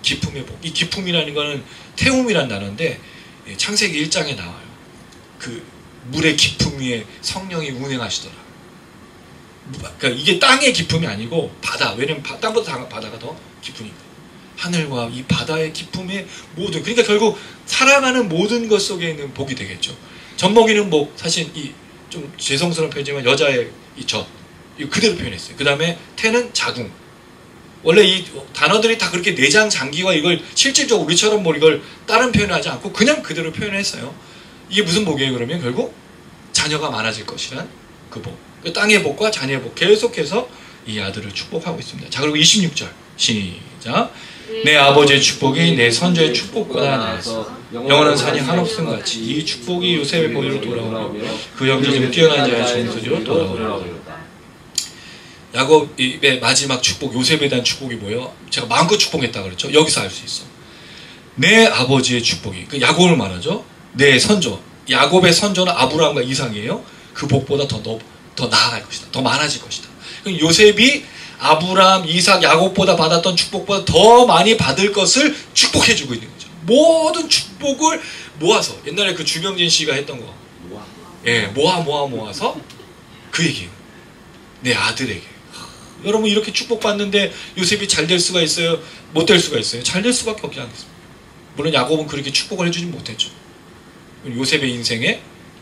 기품의 복. 이 기품이라는 거는 태움이란 단어인데 창세기 1장에 나와요. 그 물의 기품 위에 성령이 운행하시더라. 그러니까 이게 땅의 기품이 아니고 바다. 왜냐면 땅보다 바다가 더 깊으니까. 하늘과 이 바다의 기품의 모든, 그러니까 결국 살아가는 모든 것 속에 있는 복이 되겠죠. 젖먹이는 복, 사실 이 좀 죄송스러운 표현이지만 여자의 이 젖, 이거 그대로 표현했어요. 그 다음에 태는 자궁. 원래 이 단어들이 다 그렇게 내장, 장기와 이걸 실질적으로 우리처럼 뭐 이걸 다른 표현을 하지 않고 그냥 그대로 표현했어요. 이게 무슨 복이에요? 그러면 결국 자녀가 많아질 것이란 그 복. 그 땅의 복과 자녀의 복, 계속해서 이 아들을 축복하고 있습니다. 자, 그리고 26절 시작. 내 아버지의 축복이 내 선조의 축복보다 나아서 영원한 산이 한없음 같이 이 축복이 요셉의 보리로 돌아오며 그 형제 중 뛰어난 자의 정수리로 돌아오리라. 야곱의 마지막 축복, 요셉에 대한 축복이 뭐예요? 제가 마음껏 축복했다 그랬죠. 여기서 알 수 있어. 내 아버지의 축복이, 그 야곱을 말하죠. 내 선조, 야곱의 선조는 아브라함과 이삭이에요. 그 복보다 더 나아갈 것이다. 더 많아질 것이다. 요셉이 아브라함, 이삭, 야곱보다 받았던 축복보다 더 많이 받을 것을 축복해주고 있는 거죠. 모든 축복을 모아서, 옛날에 그 주명진 씨가 했던 거, 예, 모아서 그 얘기예요. 내 아들에게. 여러분, 이렇게 축복받는데 요셉이 잘 될 수가 있어요? 못 될 수가 있어요? 잘 될 수밖에 없지 않겠습니까? 물론 야곱은 그렇게 축복을 해주지 못했죠. 요셉의 인생에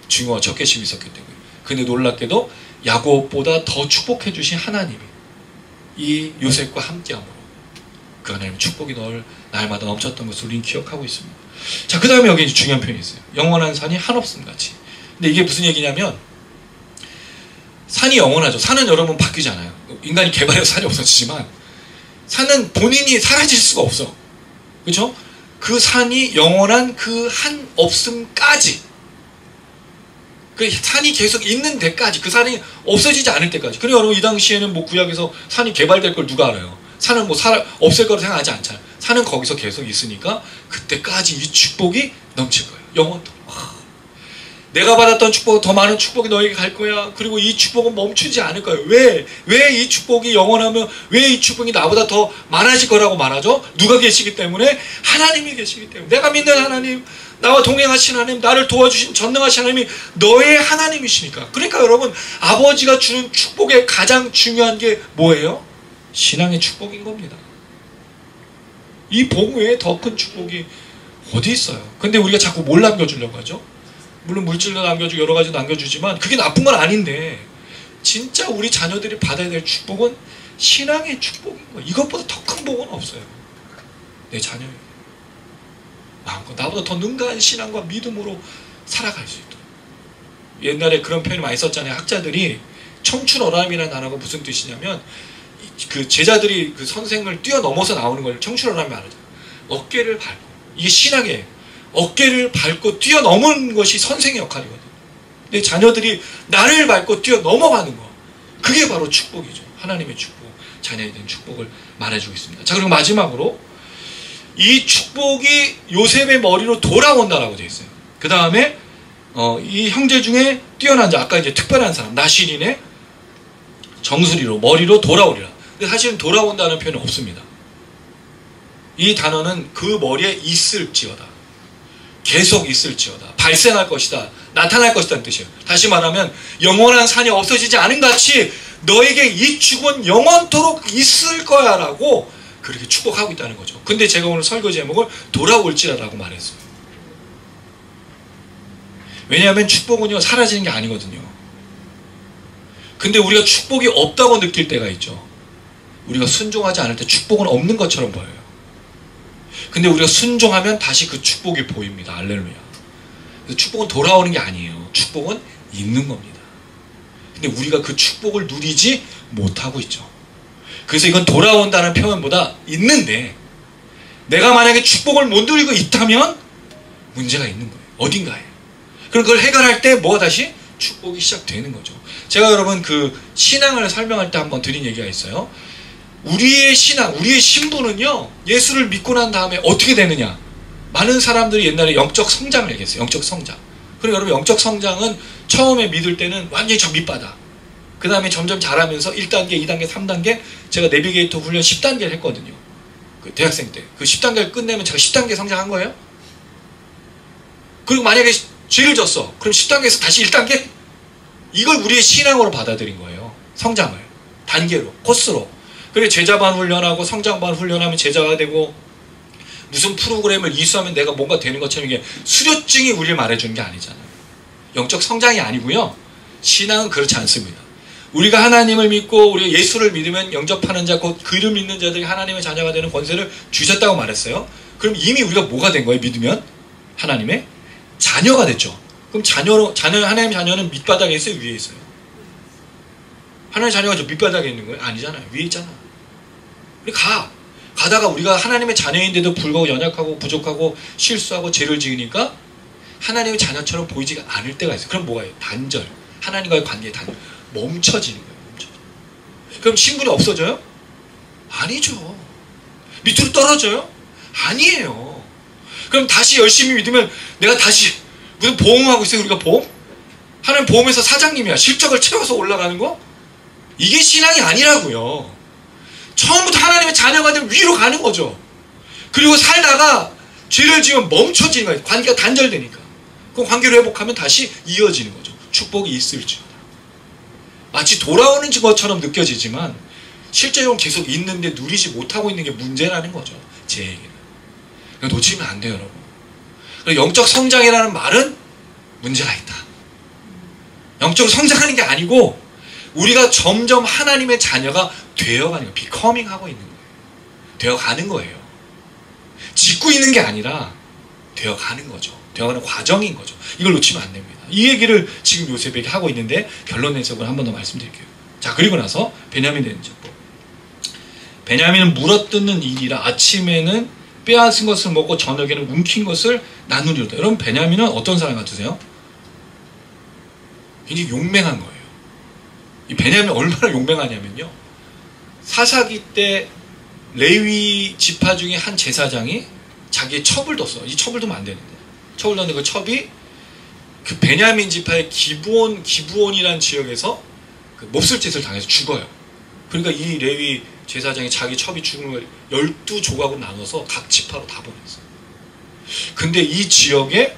중요한 적개심이 있었기 때문에. 근데 놀랍게도 야곱보다 더 축복해 주신 하나님이 이 요셉과 함께함으로 그 하나님의 축복이 날마다 넘쳤던 것을 우리는 기억하고 있습니다. 자, 그 다음에 여기 중요한 표현이 있어요. 영원한 산이 한없음 같이. 근데 이게 무슨 얘기냐면, 산이 영원하죠. 산은 여러분 바뀌지 않아요. 인간이 개발해서 산이 없어지지만 산은 본인이 사라질 수가 없어. 그렇죠? 그 산이 영원한 그 한 없음까지, 그 산이 계속 있는 데까지, 그 산이 없어지지 않을 때까지. 그리고 여러분, 이 당시에는 뭐 구약에서 산이 개발될 걸 누가 알아요? 산은 뭐 없을 거라 생각하지 않잖아요. 산은 거기서 계속 있으니까 그때까지 이 축복이 넘칠 거예요. 영원토록. 내가 받았던 축복, 더 많은 축복이 너에게 갈 거야. 그리고 이 축복은 멈추지 않을 거예요. 왜 이 축복이 영원하면, 왜 이 축복이 나보다 더 많아질 거라고 말하죠? 누가 계시기 때문에? 하나님이 계시기 때문에. 내가 믿는 하나님, 나와 동행하신 하나님, 나를 도와주신 전능하신 하나님이 너의 하나님이시니까. 그러니까 여러분, 아버지가 주는 축복의 가장 중요한 게 뭐예요? 신앙의 축복인 겁니다. 이 복 외에 더 큰 축복이 어디 있어요? 근데 우리가 자꾸 뭘 남겨주려고 하죠? 물론 물질도 남겨주고 여러 가지 남겨주지만 그게 나쁜 건 아닌데, 진짜 우리 자녀들이 받아야 될 축복은 신앙의 축복인 거예요. 이것보다 더 큰 복은 없어요. 내 자녀에게 마음껏 나보다 더 능가한 신앙과 믿음으로 살아갈 수 있도록. 옛날에 그런 표현을 많이 썼잖아요. 학자들이 청춘어람이라는 단어가 무슨 뜻이냐면 그 제자들이 그 선생을 뛰어넘어서 나오는 걸 청춘어람이 말하죠. 어깨를 밟고, 이게 신앙이에요. 어깨를 밟고 뛰어넘은 것이 선생의 역할이거든요. 내 자녀들이 나를 밟고 뛰어넘어가는 거, 그게 바로 축복이죠. 하나님의 축복, 자녀에 대한 축복을 말해주고 있습니다. 자, 그리고 마지막으로 이 축복이 요셉의 머리로 돌아온다라고 되어 있어요. 그 다음에 이 형제 중에 뛰어난 자, 아까 이제 특별한 사람 나시린의 정수리로 머리로 돌아오리라. 근데 사실은 돌아온다는 표현은 없습니다. 이 단어는 그 머리에 있을지어다, 계속 있을지어다, 발생할 것이다, 나타날 것이다는 뜻이에요. 다시 말하면 영원한 산이 없어지지 않은 같이 너에게 이 축복은 영원토록 있을 거야 라고 그렇게 축복하고 있다는 거죠. 근데 제가 오늘 설교 제목을 돌아올지라라고 말했어요. 왜냐하면 축복은요 사라지는 게 아니거든요. 근데 우리가 축복이 없다고 느낄 때가 있죠. 우리가 순종하지 않을 때 축복은 없는 것처럼 보여요. 근데 우리가 순종하면 다시 그 축복이 보입니다. 할렐루야. 축복은 돌아오는 게 아니에요. 축복은 있는 겁니다. 근데 우리가 그 축복을 누리지 못하고 있죠. 그래서 이건 돌아온다는 표현보다 있는데, 내가 만약에 축복을 못 누리고 있다면 문제가 있는 거예요. 어딘가에. 그럼 그걸 해결할 때 뭐가 다시 축복이 시작되는 거죠. 제가 여러분 그 신앙을 설명할 때 한번 드린 얘기가 있어요. 우리의 신앙, 우리의 신분은요, 예수를 믿고 난 다음에 어떻게 되느냐. 많은 사람들이 옛날에 영적 성장을 얘기했어요. 영적 성장. 그리고 여러분 영적 성장은 처음에 믿을 때는 완전히 저 밑바닥. 그 다음에 점점 자라면서 1단계, 2단계, 3단계, 제가 내비게이터 훈련 10단계를 했거든요. 그 대학생 때. 그 10단계를 끝내면 제가 10단계 성장한 거예요. 그리고 만약에 죄를 졌어. 그럼 10단계에서 다시 1단계? 이걸 우리의 신앙으로 받아들인 거예요. 성장을. 단계로, 코스로. 그래 제자반 훈련하고 성장반 훈련하면 제자가 되고, 무슨 프로그램을 이수하면 내가 뭔가 되는 것처럼 이게 수료증이 우리를 말해주는 게 아니잖아요. 영적 성장이 아니고요. 신앙은 그렇지 않습니다. 우리가 하나님을 믿고 우리가 예수를 믿으면 영접하는 자, 곧 그를 믿는 자들이 하나님의 자녀가 되는 권세를 주셨다고 말했어요. 그럼 이미 우리가 뭐가 된 거예요? 믿으면 하나님의 자녀가 됐죠. 그럼 하나님의 자녀는 밑바닥에 있어요? 위에 있어요? 하나님의 자녀가 저 밑바닥에 있는 거예요? 아니잖아요. 위에 있잖아. 우리 가다가 우리가 하나님의 자녀인데도 불구하고 연약하고 부족하고 실수하고 죄를 지으니까 하나님의 자녀처럼 보이지가 않을 때가 있어요. 그럼 뭐가 있어요? 단절. 하나님과의 관계에 멈춰지는 거예요. 그럼 신분이 없어져요? 아니죠. 밑으로 떨어져요? 아니에요. 그럼 다시 열심히 믿으면 내가 다시 무슨 보험하고 있어요? 우리가 보험? 하나님 보험회사 사장님이야. 실적을 채워서 올라가는 거? 이게 신앙이 아니라고요. 처음부터 하나님의 자녀가 되면 위로 가는 거죠. 그리고 살다가 죄를 지으면 멈춰지는 거예요. 관계가 단절되니까. 그럼 관계를 회복하면 다시 이어지는 거죠. 축복이 있을지어다. 마치 돌아오는 것처럼 느껴지지만 실제로는 계속 있는데 누리지 못하고 있는 게 문제라는 거죠. 제 얘기는. 놓치면 안 돼요, 여러분. 영적 성장이라는 말은 문제가 있다. 영적으로 성장하는 게 아니고 우리가 점점 하나님의 자녀가 되어가는 거예요. 비커밍 하고 있는 거예요. 되어가는 거예요. 짓고 있는 게 아니라 되어가는 거죠. 되어가는 과정인 거죠. 이걸 놓치면 안 됩니다. 이 얘기를 지금 요셉에게 하고 있는데 결론 해석을 한 번 더 말씀드릴게요. 자, 그리고 나서 베냐민 되는 첩보. 베냐민은 물어뜯는 일이라 아침에는 빼앗은 것을 먹고 저녁에는 움킨 것을 나누리로다. 여러분 베냐민은 어떤 사람 같으세요? 굉장히 용맹한 거예요. 이 베냐민이 얼마나 용맹하냐면요. 사사기 때 레위 지파 중에 한 제사장이 자기의 첩을 뒀어. 이 첩을 두면 안 되는데. 첩을 뒀는데 그 첩이 그 베냐민 지파의 기브온이라는 지역에서 그 몹쓸 짓을 당해서 죽어요. 그러니까 이 레위 제사장이 자기 첩이 죽은 걸 12조각으로 나눠서 각 지파로 다 보냈어요. 근데 이 지역에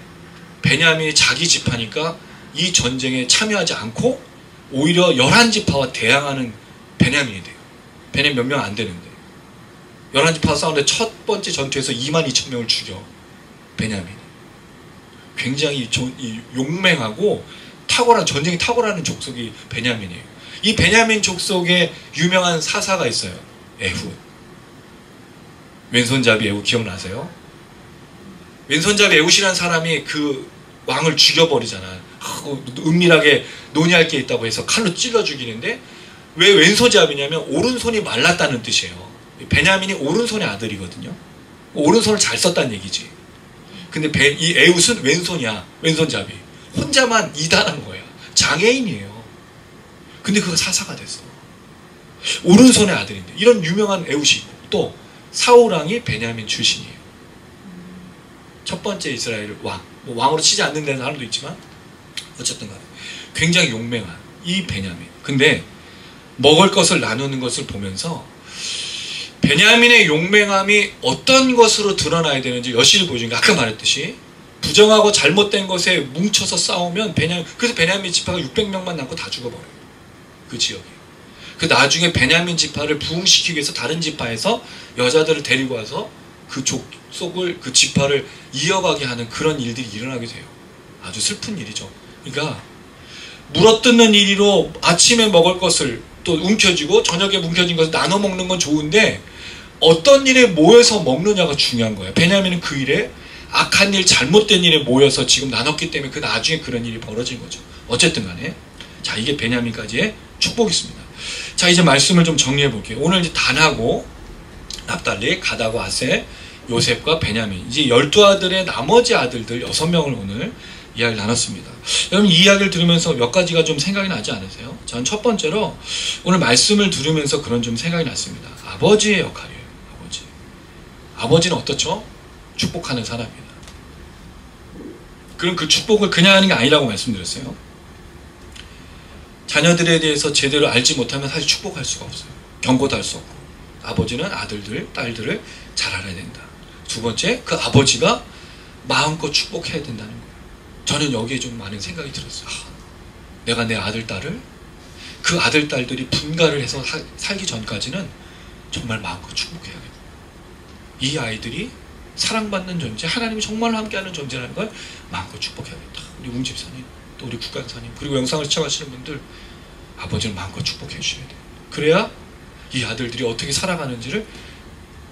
베냐민이 자기 지파니까 이 전쟁에 참여하지 않고 오히려 11지파와 대항하는 베냐민이 돼요. 베냐민 몇 명 안 되는데 11지파와 싸우는데 첫 번째 전투에서 22,000명을 죽여. 베냐민이 굉장히 용맹하고 탁월한 전쟁이 탁월한 족속이 베냐민이에요. 이 베냐민 족속에 유명한 사사가 있어요. 에훗. 왼손잡이 에훗 기억나세요? 왼손잡이 에훗이라는 사람이 그 왕을 죽여버리잖아요. 은밀하게 논의할 게 있다고 해서 칼로 찔러 죽이는데 왜 왼손잡이냐면 오른손이 말랐다는 뜻이에요. 베냐민이 오른손의 아들이거든요. 오른손을 잘 썼다는 얘기지. 근데 이 에훗은 왼손이야. 왼손잡이. 혼자만 이단한 거야. 장애인이에요. 근데 그가 사사가 됐어. 오른손의 아들인데 이런 유명한 에훗이 있고 또 사울왕이 베냐민 출신이에요. 첫 번째 이스라엘 왕. 뭐 왕으로 치지 않는 데는 사람도 있지만 어쨌든 간에 굉장히 용맹한 이 베냐민. 근데 먹을 것을 나누는 것을 보면서 베냐민의 용맹함이 어떤 것으로 드러나야 되는지 여실히 보여준 게 아까 말했듯이 부정하고 잘못된 것에 뭉쳐서 싸우면 그래서 베냐민 지파가 600명만 남고 다 죽어버려요. 그 지역에. 그 나중에 베냐민 지파를 부흥시키기 위해서 다른 지파에서 여자들을 데리고 와서 그 족속을 그 지파를 이어가게 하는 그런 일들이 일어나게 돼요. 아주 슬픈 일이죠. 그러니까 물어뜯는 일이로 아침에 먹을 것을 또 움켜쥐고 저녁에 뭉켜진 것을 나눠 먹는 건 좋은데 어떤 일에 모여서 먹느냐가 중요한 거예요. 베냐민은 그 일에 악한 일, 잘못된 일에 모여서 지금 나눴기 때문에 그 나중에 그런 일이 벌어진 거죠. 어쨌든 간에 자, 이게 베냐민까지의 축복이었습니다. 자, 이제 말씀을 좀 정리해 볼게요. 오늘 이제 단하고 납달리, 가다고 아세, 요셉과 베냐민 이제 12아들의 나머지 아들들 6명을 오늘 이야기를 나눴습니다. 여러분 이 이야기를 들으면서 몇 가지가 좀 생각이 나지 않으세요? 전 첫 번째로 오늘 말씀을 들으면서 그런 좀 생각이 났습니다. 아버지의 역할이에요. 아버지. 아버지는 어떻죠? 축복하는 사람입니다. 그럼 그 축복을 그냥 하는 게 아니라고 말씀드렸어요. 자녀들에 대해서 제대로 알지 못하면 사실 축복할 수가 없어요. 경고도 할 수 없고. 아버지는 아들들, 딸들을 잘 알아야 된다. 두 번째, 그 아버지가 마음껏 축복해야 된다는 거예요. 저는 여기에 좀 많은 생각이 들었어요. 내가 내 아들, 딸을 그 아들, 딸들이 분가를 해서 살기 전까지는 정말 마음껏 축복해야겠다. 이 아이들이 사랑받는 존재, 하나님이 정말 함께하는 존재라는 걸 마음껏 축복해야겠다. 우리 웅집사님, 또 우리 국간사님, 그리고 영상을 시청하시는 분들 아버지를 마음껏 축복해 주셔야 돼요. 그래야 이 아들들이 어떻게 살아가는지를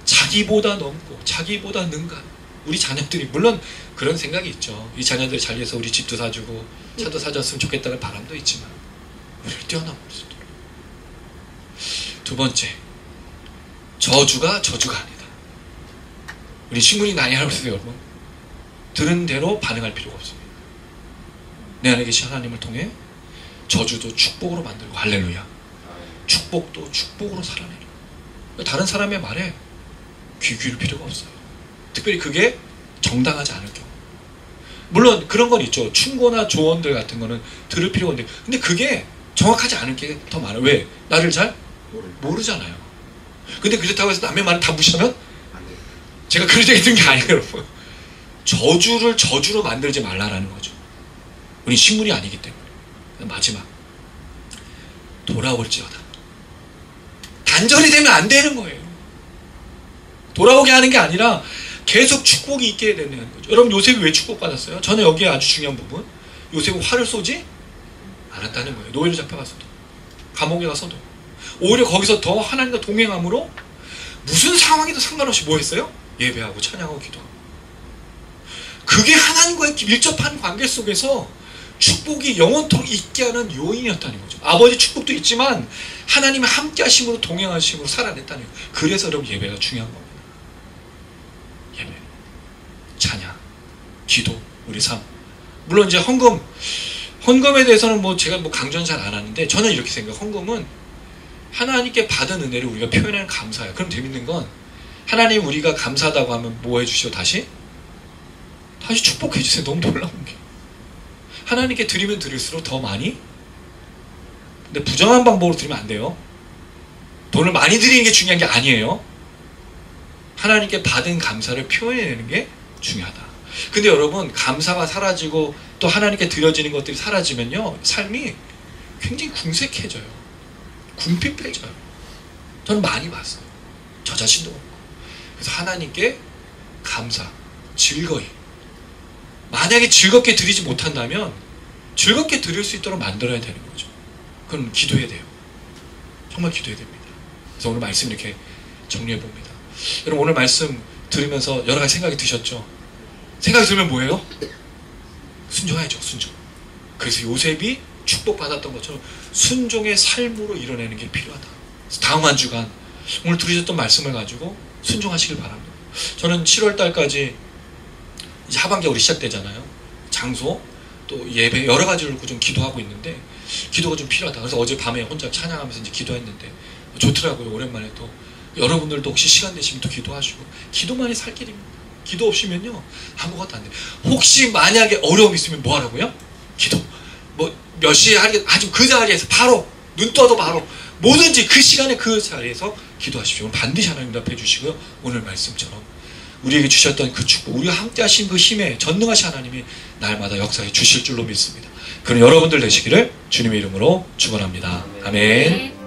자기보다 넘고 자기보다 능가한 우리 자녀들이 물론 그런 생각이 있죠. 이 자녀들이 잘해서 우리 집도 사주고 차도 사줬으면 좋겠다는 바람도 있지만 우리를 뛰어넘을 수 있도록. 두 번째, 저주가 아니다. 우리 신문이 나이라고 해서 여러분 들은 대로 반응할 필요가 없습니다. 내 안에 계신 하나님을 통해 저주도 축복으로 만들고 할렐루야. 축복도 축복으로 살아내는. 다른 사람의 말에 귀 기울 필요가 없어요. 특별히 그게 정당하지 않을 경우. 물론 그런 건 있죠. 충고나 조언들 같은 거는 들을 필요가 없는데 근데 그게 정확하지 않은 게 더 많아요. 왜? 나를 잘 모르잖아요. 근데 그렇다고 해서 남의 말을 다 무시하면 제가 그런 얘기 듣는 게 아니에요, 여러분. 저주를 저주로 만들지 말라라는 거죠. 우리 식물이 아니기 때문에. 마지막, 돌아올지어다. 단절이 되면 안 되는 거예요. 돌아오게 하는 게 아니라 계속 축복이 있게 되는 거죠. 여러분 요셉이 왜 축복받았어요? 저는 여기에 아주 중요한 부분, 요셉은 화를 쏘지 않았다는 거예요. 노예로 잡혀가서도, 감옥에 가서도. 오히려 거기서 더 하나님과 동행함으로 무슨 상황에도 상관없이 뭐 했어요? 예배하고 찬양하고 기도하고. 그게 하나님과의 밀접한 관계 속에서 축복이 영원토록 있게 하는 요인이었다는 거죠. 아버지 축복도 있지만 하나님의 함께 하심으로 동행하심으로 살아냈다는 거예요. 그래서 여러분 예배가 중요한 겁니다. 예배, 찬양, 기도, 우리 삶. 물론 이제 헌금에 대해서는 뭐 제가 뭐 강조는 잘 안 하는데 저는 이렇게 생각해요. 헌금은 하나님께 받은 은혜를 우리가 표현하는 감사예요. 그럼 재밌는 건 하나님 우리가 감사하다고 하면 뭐 해주시오? 다시 축복해 주세요. 너무 놀라운 게 하나님께 드리면 드릴수록 더 많이, 근데 부정한 방법으로 드리면 안 돼요. 돈을 많이 드리는 게 중요한 게 아니에요. 하나님께 받은 감사를 표현해내는 게 중요하다. 근데 여러분 감사가 사라지고 또 하나님께 드려지는 것들이 사라지면요 삶이 굉장히 궁색해져요. 궁핍해져요. 저는 많이 봤어요. 저 자신도 그렇고. 그래서 하나님께 감사, 즐거이. 만약에 즐겁게 드리지 못한다면 즐겁게 드릴 수 있도록 만들어야 되는 거죠. 그럼 기도해야 돼요. 정말 기도해야 됩니다. 그래서 오늘 말씀 이렇게 정리해 봅니다. 여러분 오늘 말씀 들으면서 여러 가지 생각이 드셨죠? 생각이 들면 뭐예요? 순종해야죠. 순종. 그래서 요셉이 축복받았던 것처럼 순종의 삶으로 이뤄내는 게 필요하다. 그래서 다음 한 주간 오늘 들으셨던 말씀을 가지고 순종하시길 바랍니다. 저는 7월 달까지 이제 하반기가 우리 시작되잖아요. 장소 또 예배 여러 가지를 놓고 좀 기도하고 있는데 기도가 좀 필요하다. 그래서 어제 밤에 혼자 찬양하면서 이제 기도했는데 좋더라고요. 오랜만에 또 여러분들도 혹시 시간 되시면 또 기도하시고 기도만이 살 길입니다. 기도 없이면요 아무것도 안 돼요. 혹시 만약에 어려움 있으면 뭐 하라고요? 기도. 뭐 몇 시에 하게 아주 그 자리에서 바로 눈 떠도 바로 뭐든지 그 시간에 그 자리에서 기도하십시오. 오늘 반드시 하나님 응답해 주시고요. 오늘 말씀처럼 우리에게 주셨던 그 축복, 우리가 함께 하신 그 힘에 전능하신 하나님이 날마다 역사해 주실 줄로 믿습니다. 그런 여러분들 되시기를 주님의 이름으로 축원합니다. 아멘.